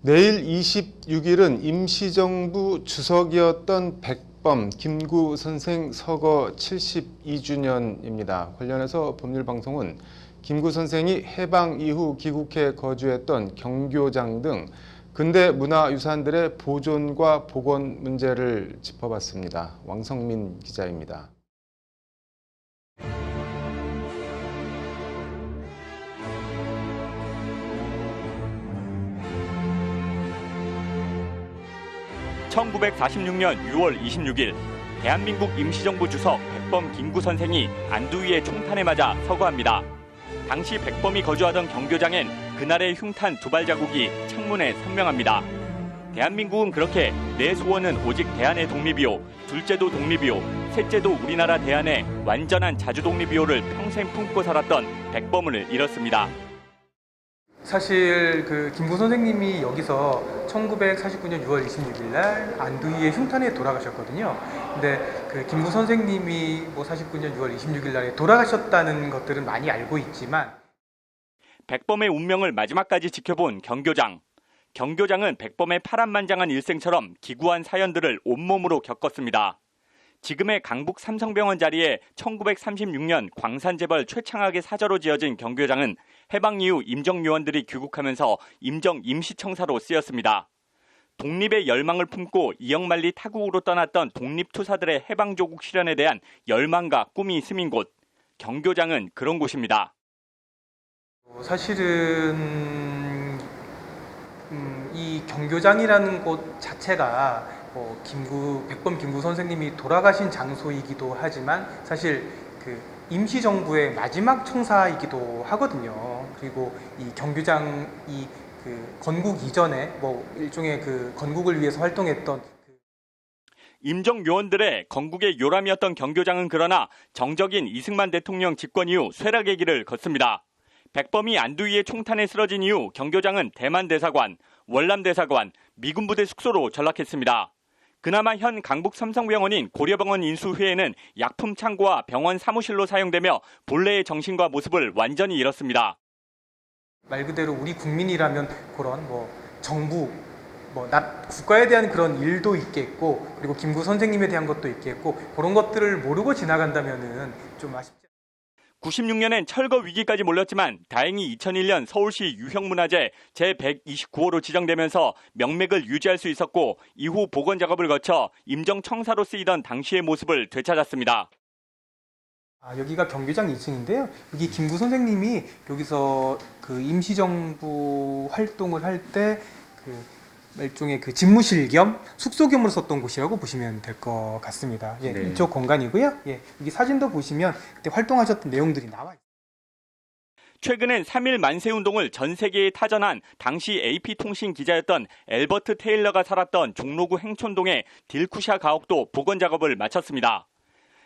내일 26일은 임시정부 주석이었던 백범 김구 선생 서거 72주년입니다. 관련해서 법률방송은 김구 선생이 해방 이후 귀국해 거주했던 경교장 등 근대 문화유산들의 보존과 복원 문제를 짚어봤습니다. 왕성민 기자입니다. (1946년 6월 26일) 대한민국 임시정부 주석 백범 김구 선생이 안두희의 총탄에 맞아 서거합니다. 당시 백범이 거주하던 경교장엔 그날의 흉탄 두 발자국이 창문에 선명합니다. 대한민국은 그렇게 내 소원은 오직 대한의 독립이요, 둘째도 독립이요, 셋째도 우리나라 대한의 완전한 자주독립이요를 평생 품고 살았던 백범을 잃었습니다. 사실 김구 선생님이 여기서 1949년 6월 26일 날 안두희의 흉탄에 돌아가셨거든요. 근데 김구 선생님이 49년 6월 26일 날에 돌아가셨다는 것들은 많이 알고 있지만 백범의 운명을 마지막까지 지켜본 경교장. 경교장은 백범의 파란만장한 일생처럼 기구한 사연들을 온몸으로 겪었습니다. 지금의 강북 삼성병원 자리에 1936년 광산재벌 최창학의 사저로 지어진 경교장은 해방 이후 임정요원들이 귀국하면서 임정 임시청사로 쓰였습니다. 독립의 열망을 품고 이역만리 타국으로 떠났던 독립투사들의 해방조국 실현에 대한 열망과 꿈이 스민 곳, 경교장은 그런 곳입니다. 사실은 이 경교장이라는 곳 자체가 백범 김구 선생님이 돌아가신 장소이기도 하지만 사실 임시정부의 마지막 청사이기도 하거든요. 그리고 이 경교장이 건국 이전에 일종의 건국을 위해서 활동했던 임정 요원들의 건국의 요람이었던 경교장은 그러나 정적인 이승만 대통령 집권 이후 쇠락의 길을 걷습니다. 백범이 안두희의 총탄에 쓰러진 이후 경교장은 대만 대사관, 월남 대사관, 미군 부대 숙소로 전락했습니다. 그나마 현 강북 삼성병원인 고려병원 인수 후에는 약품 창고와 병원 사무실로 사용되며 본래의 정신과 모습을 완전히 잃었습니다. 말 그대로 우리 국민이라면 그런 정부, 국가에 대한 그런 일도 있겠고 그리고 김구 선생님에 대한 것도 있겠고 그런 것들을 모르고 지나간다면은 좀 아쉽지. 96년엔 철거 위기까지 몰렸지만 다행히 2001년 서울시 유형문화재 제129호로 지정되면서 명맥을 유지할 수 있었고 이후 복원 작업을 거쳐 임정청사로 쓰이던 당시의 모습을 되찾았습니다. 여기가 경교장 2층인데요. 여기 김구 선생님이 여기서 임시정부 활동을 할 때 일종의 집무실 겸 숙소 겸으로 썼던 곳이라고 보시면 될 것 같습니다. 예, 네. 이쪽 공간이고요. 예, 여기 사진도 보시면 그때 활동하셨던 내용들이 나와 있습니다. 최근엔 3.1 만세운동을 전 세계에 타전한 당시 AP통신 기자였던 엘버트 테일러가 살았던 종로구 행촌동의 딜쿠샤 가옥도 복원 작업을 마쳤습니다.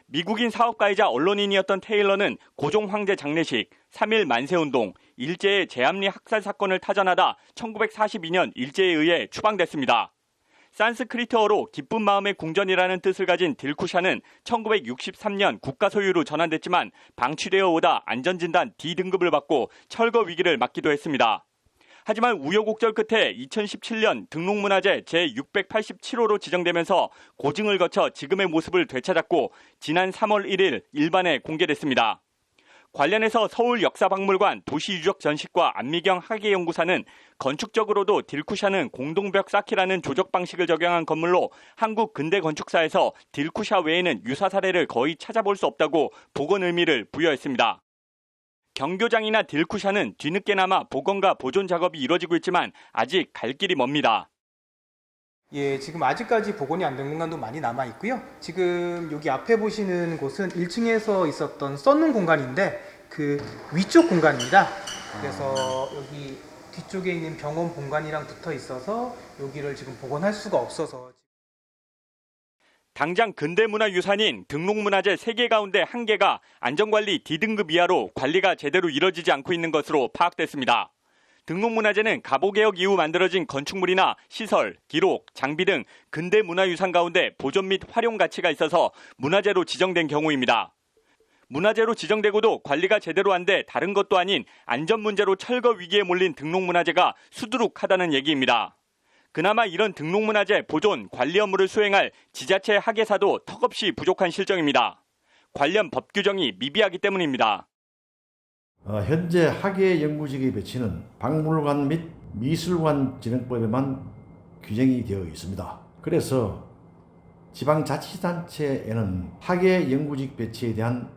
미국인 사업가이자 언론인이었던 테일러는 고종 황제 장례식, 3.1 만세운동, 일제의 제암리 학살 사건을 타전하다 1942년 일제에 의해 추방됐습니다. 산스크리트어로 기쁜 마음의 궁전이라는 뜻을 가진 딜쿠샤는 1963년 국가 소유로 전환됐지만 방치되어 오다 안전진단 D등급을 받고 철거 위기를 맞기도 했습니다. 하지만 우여곡절 끝에 2017년 등록문화재 제687호로 지정되면서 고증을 거쳐 지금의 모습을 되찾았고 지난 3월 1일 일반에 공개됐습니다. 관련해서 서울역사박물관 도시유적전시과 안미경 학예연구사는 건축적으로도 딜쿠샤는 공동벽 쌓기라는 조적 방식을 적용한 건물로 한국 근대 건축사에서 딜쿠샤 외에는 유사 사례를 거의 찾아볼 수 없다고 복원 의미를 부여했습니다. 경교장이나 딜쿠샤는 뒤늦게나마 복원과 보존 작업이 이루어지고 있지만 아직 갈 길이 멉니다. 예, 지금 아직까지 복원이 안 된 공간도 많이 남아 있고요. 지금 여기 앞에 보시는 곳은 1층에서 있었던 써는 공간인데 위쪽 공간입니다. 그래서 여기 뒤쪽에 있는 병원 본관이랑 붙어 있어서 여기를 지금 복원할 수가 없어서 당장 근대문화유산인 등록문화재 3개 가운데 1개가 안전관리 D등급 이하로 관리가 제대로 이뤄지지 않고 있는 것으로 파악됐습니다. 등록문화재는 가보개혁 이후 만들어진 건축물이나 시설, 기록, 장비 등 근대문화유산 가운데 보존 및 활용 가치가 있어서 문화재로 지정된 경우입니다. 문화재로 지정되고도 관리가 제대로 안 돼 다른 것도 아닌 안전 문제로 철거 위기에 몰린 등록문화재가 수두룩하다는 얘기입니다. 그나마 이런 등록문화재 보존, 관리 업무를 수행할 지자체 학예사도 턱없이 부족한 실정입니다. 관련 법 규정이 미비하기 때문입니다. 현재 학예 연구직의 배치는 박물관 및 미술관 진흥법에만 규정이 되어 있습니다. 그래서 지방자치단체에는 학예 연구직 배치에 대한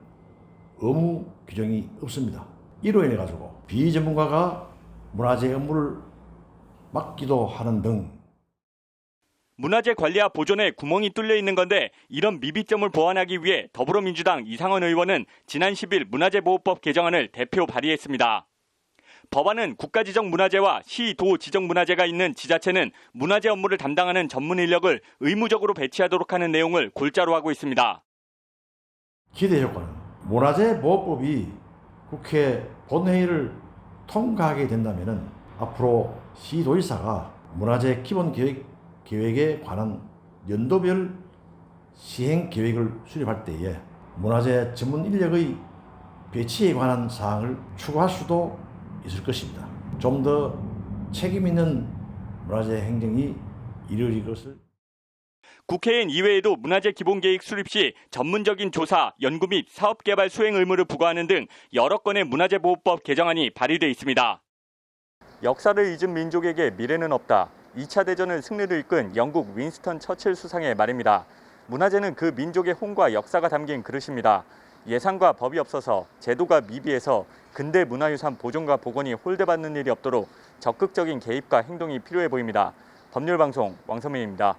의무 규정이 없습니다. 이로 인해 가지고 비전문가가 문화재 업무를 맡기도 하는 등 문화재 관리와 보존에 구멍이 뚫려 있는 건데 이런 미비점을 보완하기 위해 더불어민주당 이상원 의원은 지난 10일 문화재보호법 개정안을 대표 발의했습니다. 법안은 국가지정 문화재와 시, 도 지정 문화재가 있는 지자체는 문화재 업무를 담당하는 전문 인력을 의무적으로 배치하도록 하는 내용을 골자로 하고 있습니다. 기대 효과는 문화재보호법이 국회 본회의를 통과하게 된다면 앞으로 시도지사가 문화재 기본계획에 관한 연도별 시행계획을 수립할 때에 문화재 전문 인력의 배치에 관한 사항을 추가할 수도 있을 것입니다. 좀 더 책임 있는 문화재 행정이 이루어질 것을. 국회엔 이외에도 문화재 기본계획 수립 시 전문적인 조사, 연구 및 사업개발 수행 의무를 부과하는 등 여러 건의 문화재보호법 개정안이 발의돼 있습니다. 역사를 잊은 민족에게 미래는 없다. 2차 대전을 승리를 이끈 영국 윈스턴 처칠 수상의 말입니다. 문화재는 그 민족의 홍과 역사가 담긴 그릇입니다. 예산과 법이 없어서 제도가 미비해서 근대 문화유산 보존과 복원이 홀대받는 일이 없도록 적극적인 개입과 행동이 필요해 보입니다. 법률방송 왕선민입니다.